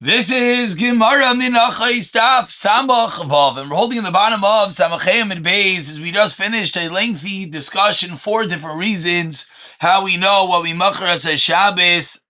This is Gemara Menachos Daf Samach Vav, and we're holding in the bottom of Samachem and Beis as we just finished a lengthy discussion, 4 different reasons how we know what we machar as a Shabbos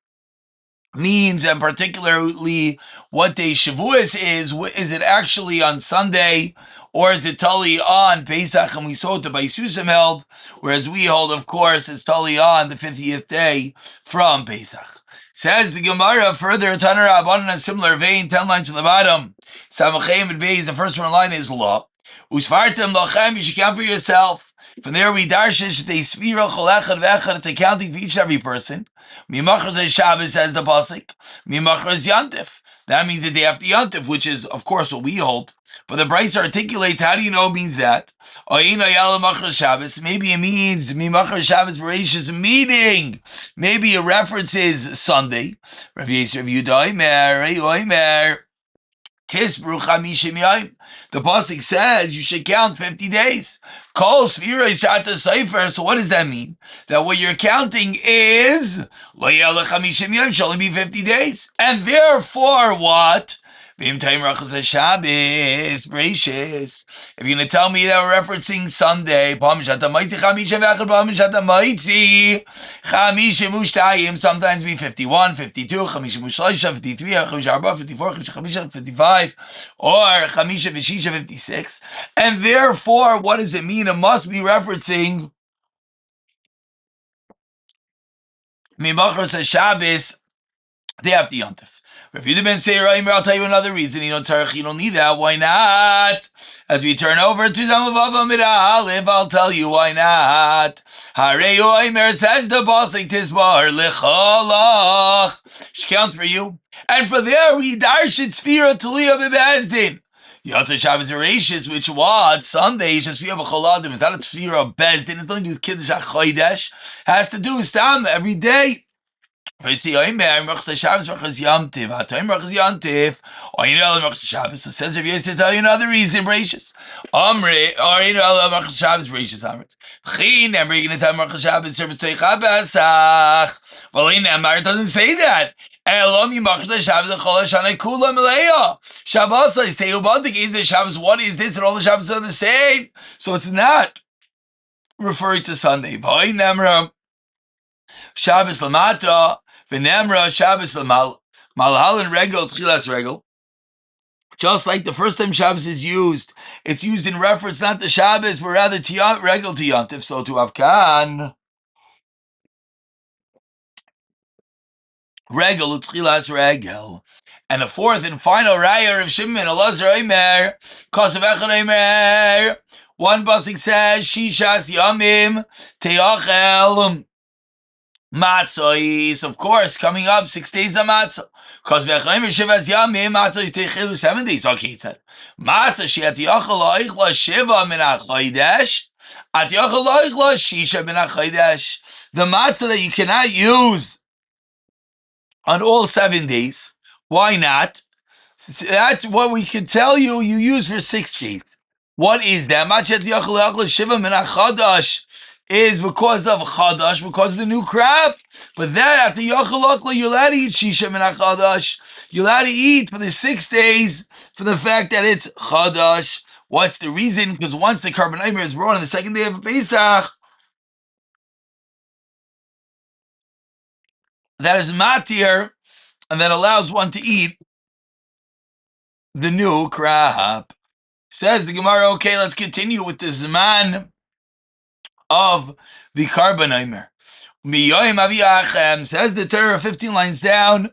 means, and particularly what day Shavuos is. Is it actually on Sunday, or is it totally on Pesach? And we saw it the Baisusim held, whereas we hold, of course, it's totally on the 50th day from Pesach. Says the Gemara further, Taner Rabbanan in a similar vein, 10 lines to the bottom. Samachem and Beis, the first one line is law. Usfartem lachem, you should count for yourself. From there we darshish they svira cholechad vechad, it's accounting for each and every person. Mimachar Shabbos, says the pasuk. Mimachar Yantif. That means the day after Yantif, which is, of course, what we hold. But the Bryce articulates, how do you know it means that? Maybe it means Mimachar Shabbos Bereshis, meaning maybe it references Sunday. Rav Yisrael Yudoimer, Tisbru Chamishim Yom. The pasuk says you should count 50 days. Kol Sfira Shata Sefer. So what does that mean? That what you're counting is Lo Yelech Chamishim Yom, should only be 50 days. And therefore what? If you're going to tell me that we're referencing Sunday, sometimes be 51, 52, 53, 54, 55, or 56. And therefore, what does it mean? It must be referencing Mimachar Shabbos, day after Yontif. If you didn't say Raimer, I'll tell you another reason. You don't need that. Why not? As we turn over to Zamavav Aleph, I'll tell you why not. Harei Oimer, says the boss, like Tisbar Lecholach. She count for you. And for there we darshit Sfira Tulia Bebezdin. Yotze Shabbos Bereshis, which what? Sunday, Shasfira B'choladim. Is that a Tfira Bezdin? It's nothing to do with Kiddush HaChodesh. Has to do with Stam every day. So says Rav Yosef, to tell you another reason, Bereshis. Amri, or Shabbos Bereshis Amrit. Chin, and we're going to tell Merchel Shabbos Sherbet Pesach. Well, it doesn't say that. Shabbos, I say, Ubantik is the Shabbos. What is this? And all the Shabbos are the same. So it's not referring to Sunday. Boy, Nemra. Shabbos Lamata. V'nemra Shabbos l'mal malhal regel tchilas regel. Just like the first time Shabbos is used, it's used in reference not to Shabbos, but rather to regel to Yontif. So to Avkan regel tchilas regel. And the fourth and final raya of Shimon Elazar Omer Kosav Echad Omer. One pasuk says Shishas Yamim Teachel. Matzah is, of course, coming up 6 days of matzah. Because matzah is teichilu 7 days. Okay, it said matzah she'at yachal loichla shiva min hachodesh, at yachal loichla shisha min hachodesh. The matzah that you cannot use on all 7 days. Why not? That's what we can tell you. You use for 6 days. What is that? Matzah she'at yachal loichla shiva min hachodesh is because of Chadash, because of the new crop. But that, after Yachalachla, you're allowed to eat Shisha Min HaChadash. You're allowed to eat for the 6 days for the fact that it's Chadash. What's the reason? Because once the carbon Omer is brought on the second day of Pesach, that is Matir, and that allows one to eat the new crop. Says the Gemara, okay, let's continue with the Zman of the carbon Omer. Says the Torah 15 lines down.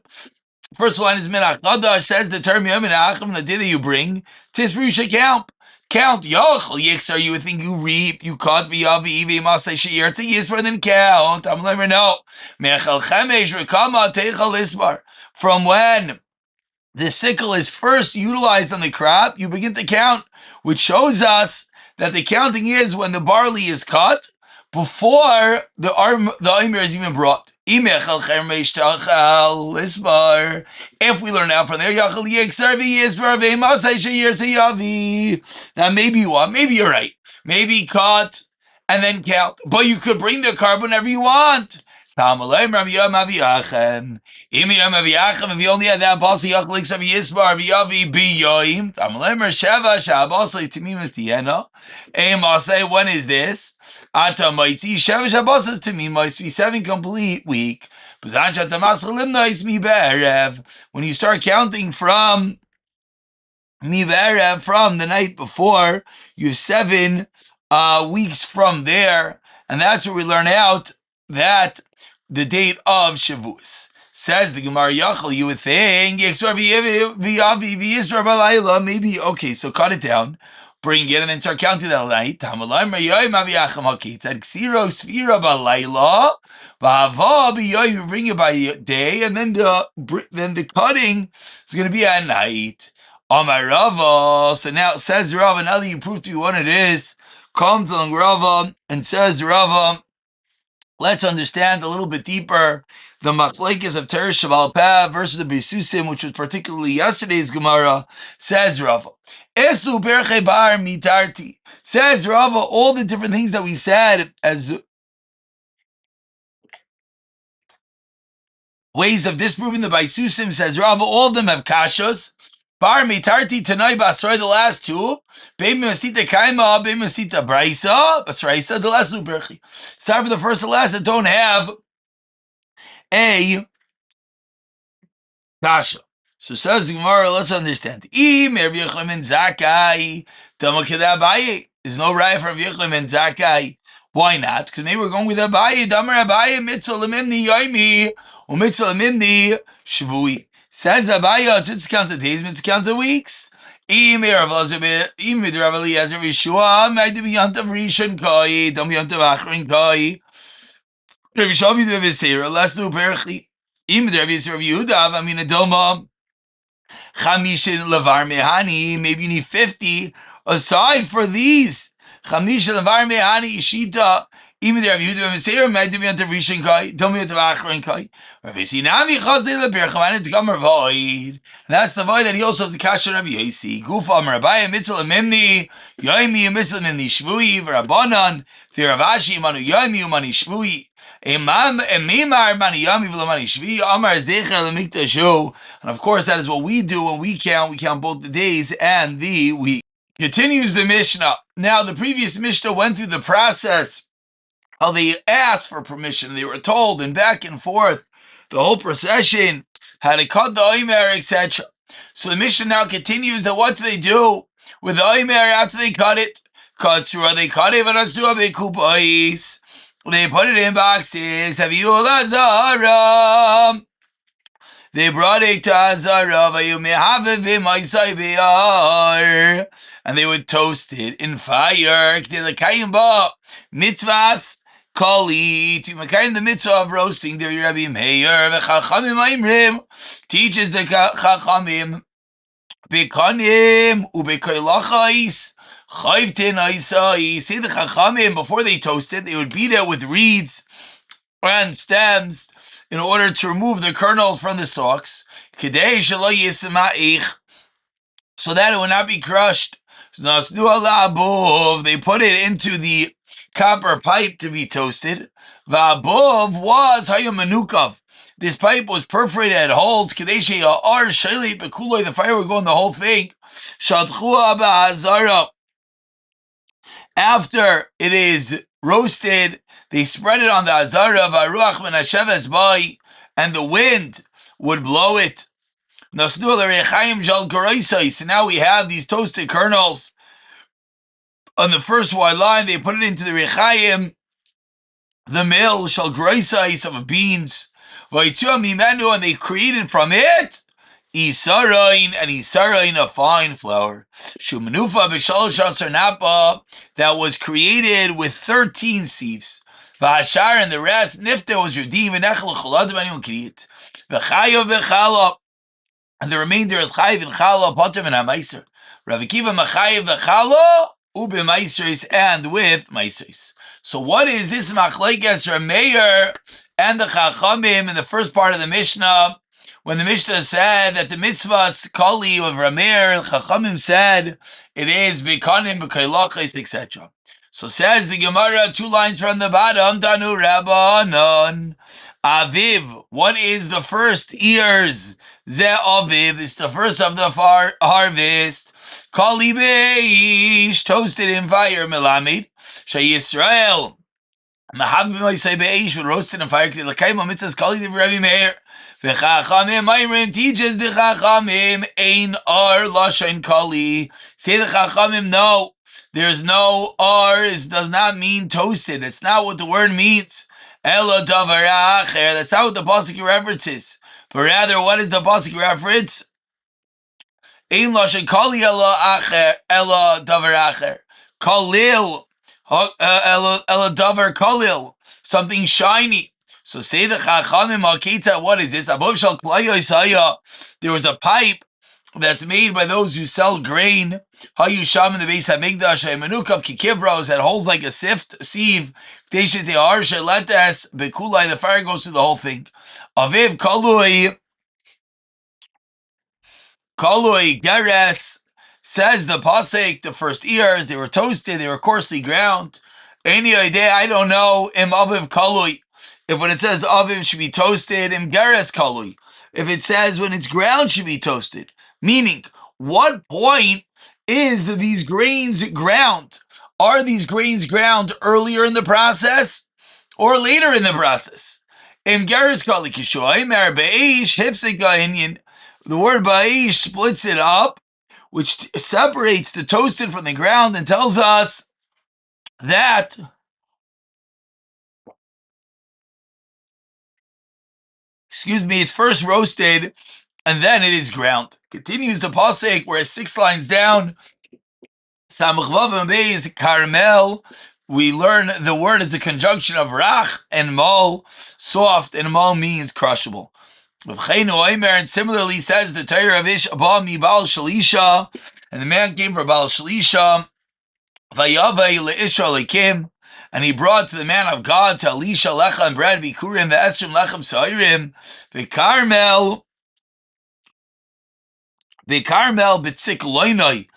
First line is Menachos, says the Torah Menachos, the day that you bring, Tisbru, you should count. Count. Yochel Yixar, you would think you reap, you cut V'yavi, V'masay She'yer to Yisbar, then count. I'm like, no. Mechel Chemesh, Rekama, Teichel Isbar. From when the sickle is first utilized on the crop, you begin to count, which shows us that the counting is when the barley is cut, before the Omer is even brought. If we learn out from there, now maybe what? Maybe you're right. Maybe cut and then count. But you could bring the carbon whenever you want. Tamalay Rabbi Yom Aviachem. Imi Yom Aviachem. If you only had that basi yachlik savi yisbar v'yavi biyoyim. Tamalay Sheva shabasli timimus tiena. Masay. When is this? Ata maitzi Sheva shabasli timimus be 7 complete week. B'zan shatamas limnais mi be'erev. When you start counting from from the night before, you have 7 weeks from there, and that's where we learn out that the date of Shavuos. Says the Gemara Yachal, you would think, maybe, okay, so cut it down, bring it, and then start counting that night. Bring it by day, and then the cutting is going to be at night. Amar Rava. So now it says Rava, now that you proved to me what it is, comes along Rava and says Rava, let's understand a little bit deeper the machlekes of Teresh Shabbal Peh versus the Besusim, which was particularly yesterday's Gemara. Says Rava, Eslu Berche Bar Mitarti. Says Rava, all the different things that we said as ways of disproving the Besusim, says Rava, all of them have kashos. Bar mitarti tanai basroi, the last 2. Beim masita kaima, beim masita braisa, basraisa, the last 2 berchi. Sorry for the first and last that don't have a kasha. So says the Gemara, let's understand. There's no raya from Yechlim and Zakai. Why not? Because maybe we're going with Abaye. Damar Abaye mitzvah lemimni yomi or mitzvah lemimni shvui. Says Abaye, it's counts of days, it's counts of weeks. Let's do Perchi. Maybe you need 50 aside for these. Chamisha levar mehani ishita. Even there, you have Seir, might be on the Rishon Kai, don't be on the Achron Kai. Rabbi Sinami Chazle Leberchavan to come void. That's the void that he also has the Kasha Rabbi Yasi. Gufa Rabbi Mitzvah Mimni, Yomi Mitzvah Mimni Shvui, Varabanan, Viravashi Manu Yomi Mani Shvui. Imam Mimar Mani Yomi Vlamani Shvi, Amar Zecher Lemikta Show. And of course, that is what we do when we count. We count both the days and the week. Continues the Mishnah. Now, the previous Mishnah went through the process. How they asked for permission, they were told, and back and forth, the whole procession, how to cut the oimer, etc. So the Mishnah now continues that what do they do with the oimer after they cut it? They cut it, but let's do a big kupais. They put it in boxes. Have you lazara? They brought it to Azara, and they would toast it in fire. Mitzvahs. Kali to Makayim the mitzvah of roasting the Rabbi Meir v'chachamim aimrim teaches the chachamim bekanim ubekoilachais chayvtin aisai. Say the chachamim before they toast it, they would beat it with reeds and stems in order to remove the kernels from the stalks, kedei shelo yisma'ich, so that it would not be crushed. They put it into the copper pipe to be toasted. Va'abov was hayamanukav. This pipe was perforated at holes. Kadeshi ar shayli bekuloi. The fire would go in the whole thing. Shatchua ba'azara. After it is roasted, they spread it on the azara. Va'ruach menasheves bai, and the wind would blow it. Nasnu l'rechaim jal goroisai. So now we have these toasted kernels. On the first wide line, they put it into the rechaim, the mill, shal groisais of beans, and they created from it isarain, and isarain, a fine flour. Shumanufa b'shalosh asar napa, that was created with 13 sieves. V'hashar, and the rest, nifta was redeemed, v'nechel choladim, anyone can eat. V'chayav v'chala, and the remainder is chayiv and chala, potem and hamaiser. Rav Akiva machayiv v'chala, ube maisers, and with maisers. So what is this machlekes Rameir and the Chachamim in the first part of the Mishnah? When the Mishnah said that the mitzvahs kali of Rameir, Chachamim said it is bekanim b'kailachis, etc. So says the Gemara, 2 lines from the bottom, Tanu Rabbanon. Aviv, what is the first ears? Ze Aviv, it's the first of the harvest. Kali Beish, toasted in fire, Melamid. Shay Yisrael. Mahabim Moisei Beish, roasted in fire. L'kaim mitzvahs Kali Div Rabbi Meir. V'chachamim Mayrim teaches the Chachamim Ein Ar Lashain Kali. Say the Chachamim, no. There's no R, it does not mean toasted. That's not what the word means. Elo davar acher. That's not what the pasuk references. But rather, what is the pasuk reference? Ein lashon kali elo acher, elo davar acher. Kalil, elo davar kalil. Something shiny. So say the chachamim haketza. What is this? Above shal klaya isaya. There was a pipe that's made by those who sell grain. Hayu sham in the base hamikdash menukav kikivros, had holes like a sieve. Teishete harsha letes bekulai. The fire goes through the whole thing. Aviv kalui geres, says the pasuk. The first ears, they were toasted, they were coarsely ground. Any idea? I don't know. Im aviv kalui. If when it says aviv should be toasted, im geres kalui. If it says when it's ground should be toasted. Meaning, what point is these grains ground? Are these grains ground earlier in the process or later in the process? The word ba'ish splits it up, which separates the toasted from the ground and tells us that it's first roasted and then it is ground. Continues the pasuk, where 6 lines down, Samach Vav and Beis Carmel, we learn the word is a conjunction of rach and mal, soft, and mal means crushable. And similarly says the Torah of Ish Abba mi Baal Shalisha, and the man came for Baal Shalisha, Vayavay le'isha lekim, and he brought to the man of God to Elisha lecha and bread, vikurim ve'esrim lechem sa'irim, v'karmel b'tzik loinoi,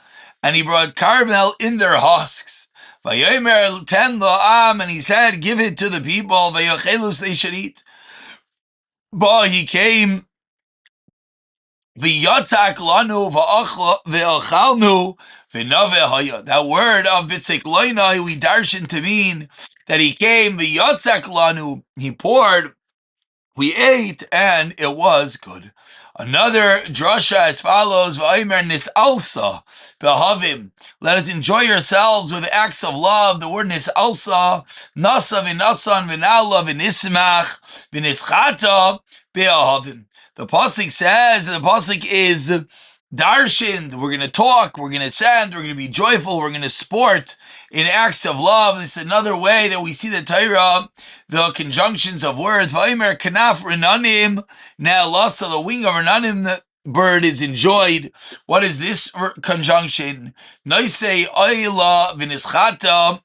and he brought carmel in their husks. Vayomer ten la'am, and he said, give it to the people. Vayochelus, they should eat. But he came, v'yatzak lanu v'achalnu v'naveh. That word of b'tzik loinoi we darshan to mean that he came, v'yatzak lanu, he poured, we ate, and it was good. Another drasha as follows: V'aymer nisalsa b'havim. Let us enjoy yourselves with acts of love. The word nisalsa, nasa v'nasan v'nala v'nismach v'nischata b'havim. The pasuk says, the pasuk is darshaned. We're going to talk, we're going to send, we're going to be joyful, we're going to sport in acts of love. This is another way that we see the Torah, the conjunctions of words. V'aymer kanaf renanim, now lasa, the wing of renanim, the bird is enjoyed. What is this conjunction? Noisei oila v'nischata,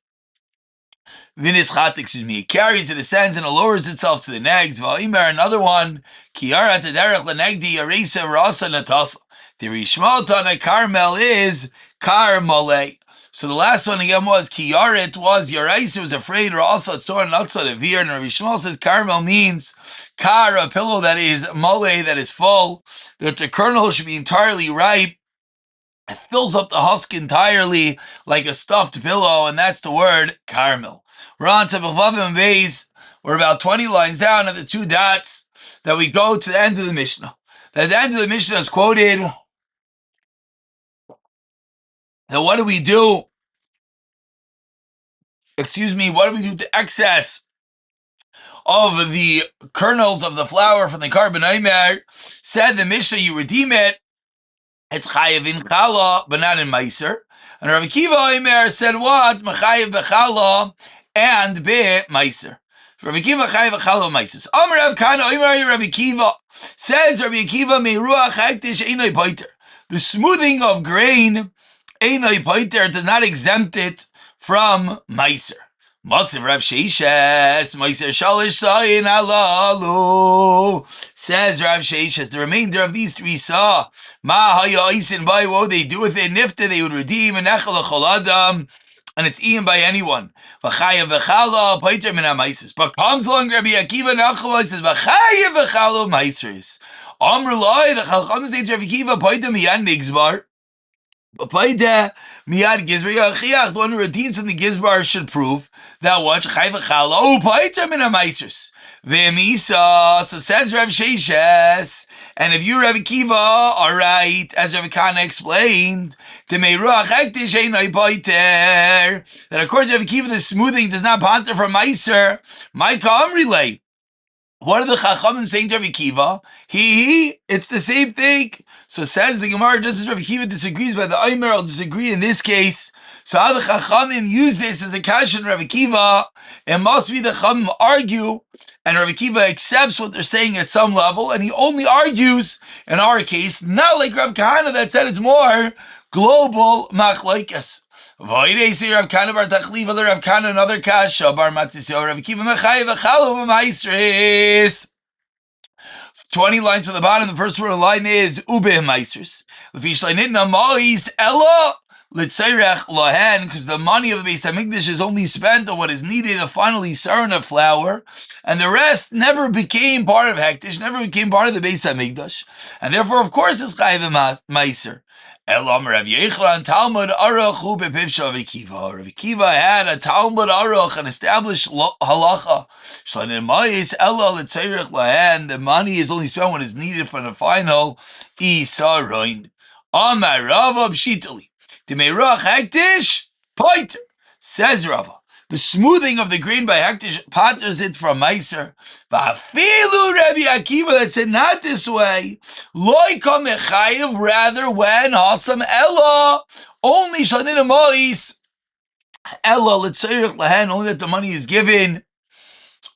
it carries, it ascends, and it lowers itself to the negs. V'aymer, another one, kiara tederech lenegdi yaresa rasa natasa. The Rishmaltana Carmel is Carmale. So the last one again was Kiyaret, was Yarais, was afraid, or also Tzor Natzah the Vir, and Rishmal says Carmel means Kar, a pillow that is mole, that is full, that the kernel should be entirely ripe. It fills up the husk entirely like a stuffed pillow, and that's the word Carmel. We're on to B'Vavim Beis. We're about 20 lines down at the 2 dots that we go to the end of the Mishnah. At the end of the Mishnah is quoted. Now, what do we do? What do we do to excess of the kernels of the flour from the carbon aimer? Said the Mishnah, you redeem it. It's chayav in chala, but not in meiser. And Rabbi Kiva Aimer said what? Mechayav b'chala and be-meiser. Rabbi Kiva chayav b'chala meiser. Amar Rav Kana Aimer Rabbi Kiva says Rabbi Kiva meiruach hektish einoi poiter. The smoothing of grain einoi poiter does not exempt it from meiser. Masiv Rav Sheishes, Meiser Shalish Sayin Alalu. Says Rav Sheishes, the remainder of these 3 saw. Ma Haya Isin Bai, what would they do with it? Nifta, they would redeem, and Echel Choladam, and it's eaten by anyone. V'chayev v'chalo paiter min ha'maisis. But comes along Rabbi Akiva Nachman says v'chayev v'chalo maiseris. Amr loy, the Chachamim say to Rabbi Akiva paiter miyad nigzbar. Paiter miyad gizbar yachiach. The one who redeems from the gizbar should prove that what chayev v'chalo paiter min ha'maiseris. V'emisa. So says Rav Sheshes. And if you, Rav Akiva, are right, as Rav Kana explained, that according to Rav Akiva, the smoothing does not panter from Meiser. My Ka'am relay. What are the Chachamim saying to Rav Akiva? It's the same thing. So says the Gemara, just as Rav Akiva disagrees, by the Omer will disagree in this case. So how the Chachamim use this as a kash in Rav Akiva, it must be the Chachamim argue, and Rav Akiva accepts what they're saying at some level, and he only argues, in our case, not like Rav Kahana that said it's more global machlaikas. Vayde say Rav Kahana bar Tachliv, other Rav Kahana, another kasha bar Matzisyo, Rav Akiva mechayev v'chalo b'maisris. 20 lines to the bottom. The first word of the line is ube maisris. L'fishlainitna ma'is ella l'tzayrech lahen, because the money of the Beis Hamikdash is only spent on what is needed, the final Yisarna flour, and the rest never became part of Hektish, never became part of the Beis Hamikdash, and therefore, of course, it's chayiv meiser. Elam Rav Yechlan Talmud Aruch hu bepiv shel Rav Akiva. Rav Akiva had a Talmud Aruch, an established halacha. Shlein ma'is ella l'tzayrech lahen. The money is only spent when it's needed for the final Isaroin. Amar Rava b'shitali. T'meiruach hektish poiter. Says Rava, the smoothing of the grain by hektish paters it from meiser. Va'afilu Rabbi Akiva that said not this way. Loi kam mechayev, rather when hasam ella only shalnin mois ella l'tzayrech lahen, only that the money is given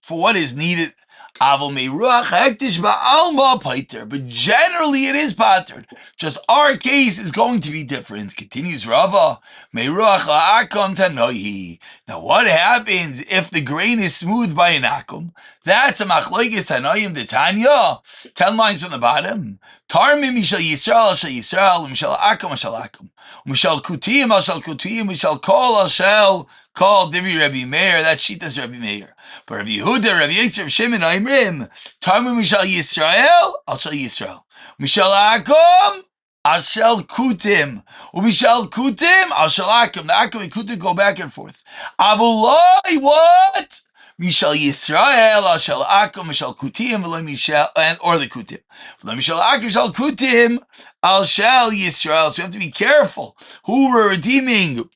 for what is needed. Avol meiruach hektish ba'alma pater, but generally it is patered. Just our case is going to be different. Continues Rava, meiruach la'akum tanohi. Now what happens if the grain is smoothed by an akum? That's a machlokes tanoim d'Tanya. 10 lines from the bottom. Tarmim mishal Yisrael shal Yisrael, mishal akum shal akum, mishal kutim al shal kutim, mishal kol al shal kol. Divi Rabbi Meir. That's Shitas Rabbi Meir. But Rabbi Yehuda, Rabbi Yisrael, Shimon, Aimrim, Tarmu Mishal Yisrael, Al Shal Yisrael, Mishal Akum, Al Shal Kutim, Mishal Kutim, Al Shal Akum. The Akum and Kutim go back and forth. Avulai, what? Mishal Yisrael, Al Shal Akum, Mishal Kutim, Mishal, and or the Kutim. Mishal Akum, Mishal Kutim, Al Shal Yisrael. So we have to be careful who we're redeeming.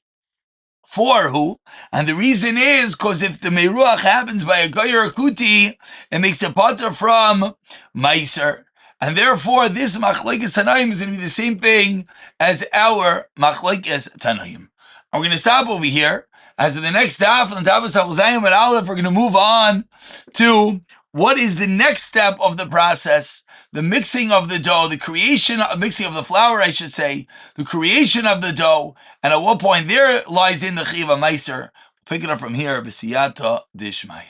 For who? And the reason is because if the Meiruach happens by a Goyer Kuti, it makes a pater from Meiser. And therefore, this Machlekes Tanaim is going to be the same thing as our Machlekes Tanaim. And we're going to stop over here. As in the next daf, on the top of Zayim and Aleph, we're going to move on to what is the next step of the process, the mixing of the dough, the mixing of the flour, I should say, the creation of the dough, and at what point there lies in the Chiva Meiser. Pick it up from here, B'siyata Dishmai.